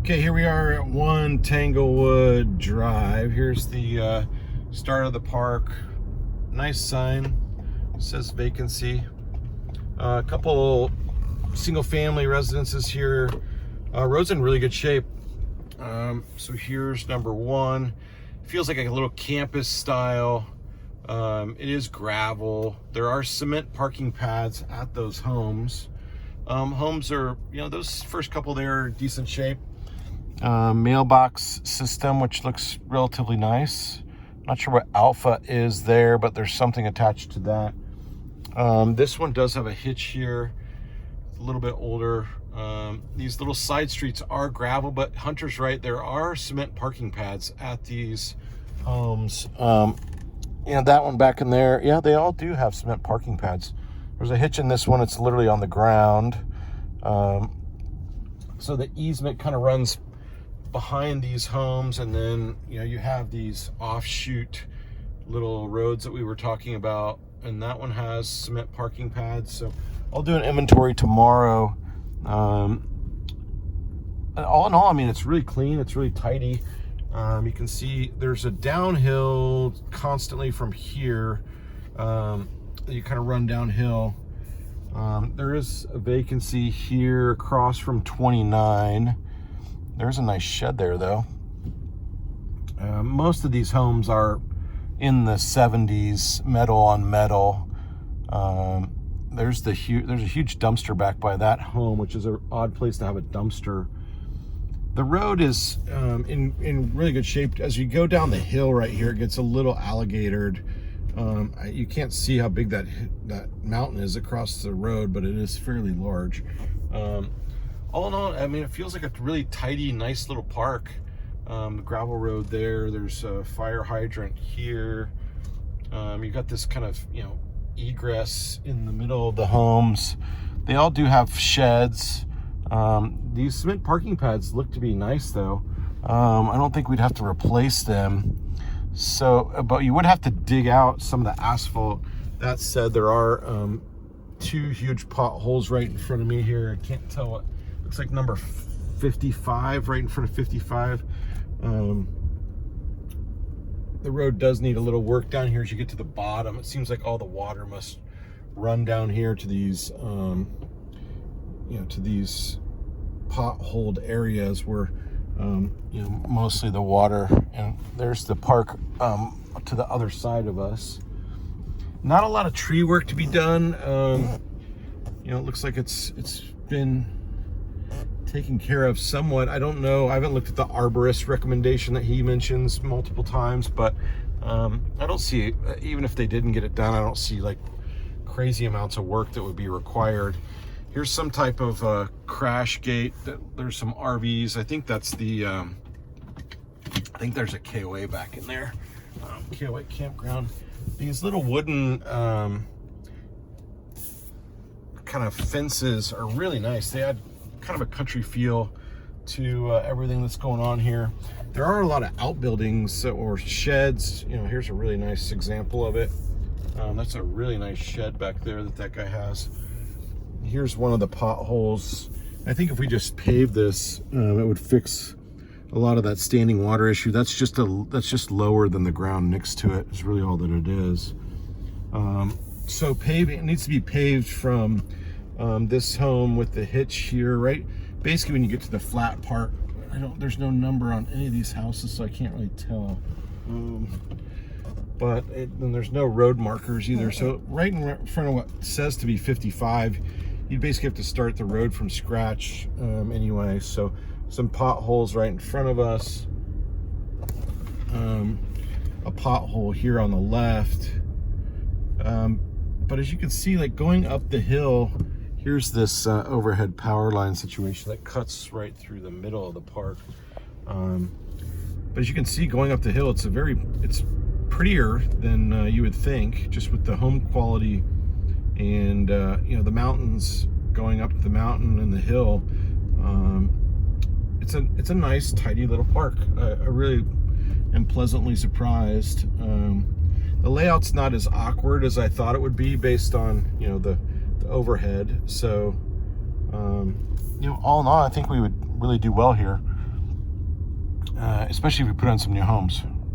Okay, here we are at 1 Tanglewood Drive. Here's the start of the park. Nice sign, says vacancy. A couple single-family residences here. Road's in really good shape. So here's number one. Feels like a little campus style. It is gravel. There are cement parking pads at those homes. Homes are, those first couple there are decent shape. Mailbox system, which looks relatively nice. Not sure what alpha is there, but there's something attached to that. This one does have a hitch here. It's a little bit older. These little side streets are gravel, but Hunter's right, there are cement parking pads at these homes. That one back in there, yeah, they all do have cement parking pads. There's a hitch in this one. It's literally on the ground. So the easement kind of runs behind these homes, and then you have these offshoot little roads that we were talking about, and that one has cement parking pads. So I'll do an inventory tomorrow. All in all, I mean, it's really clean, it's really tidy. You can see there's a downhill constantly from here. You kind of run downhill. There is a vacancy here across from 29. There's a nice shed there, though. Most of these homes are in the 70s, metal on metal. There's a huge dumpster back by that home, which is an odd place to have a dumpster. The road is in really good shape. As you go down the hill right here, it gets a little alligatored. You can't see how big that mountain is across the road, but it is fairly large. All in all, I mean, it feels like a really tidy, nice little park. The gravel road there. There's a fire hydrant here. You got this kind of, egress in the middle of the homes. They all do have sheds. These cement parking pads look to be nice, though. I don't think we'd have to replace them. So, but you would have to dig out some of the asphalt. That said, there are two huge potholes right in front of me here. I can't tell what. Looks like number 55, right in front of 55. The road does need a little work down here as you get to the bottom. It seems like all the water must run down here to these, to these potholed areas where, mostly the water. And there's the park to the other side of us. Not a lot of tree work to be done. It looks like it's been taken care of somewhat. I don't know. I haven't looked at the arborist recommendation that he mentions multiple times, but I don't see, even if they didn't get it done, I don't see like crazy amounts of work that would be required. Here's some type of crash gate. There's some RVs. I think that's the, I think there's a KOA back in there. KOA campground. These little wooden kind of fences are really nice. They add kind of a country feel to everything that's going on here. There are a lot of outbuildings or sheds. Here's a really nice example of it. That's a really nice shed back there that guy has. Here's one of the potholes. I think if we just pave this, it would fix a lot of that standing water issue. That's just lower than the ground next to it. Is really all that it is. So paving, it needs to be paved from this home with the hitch here, right? Basically, when you get to the flat part, there's no number on any of these houses, so I can't really tell. But then there's no road markers either. So right in front of what says to be 55, you basically have to start the road from scratch anyway. So some potholes right in front of us. A pothole here on the left. But as you can see, like going up the hill, here's this overhead power line situation that cuts right through the middle of the park. But as you can see, going up the hill, it's prettier than you would think, just with the home quality and the mountains, going up the mountain and the hill. It's a nice, tidy little park. I really am pleasantly surprised. The layout's not as awkward as I thought it would be based on the overhead. So all in all, I think we would really do well here. especially if you put on some new homes.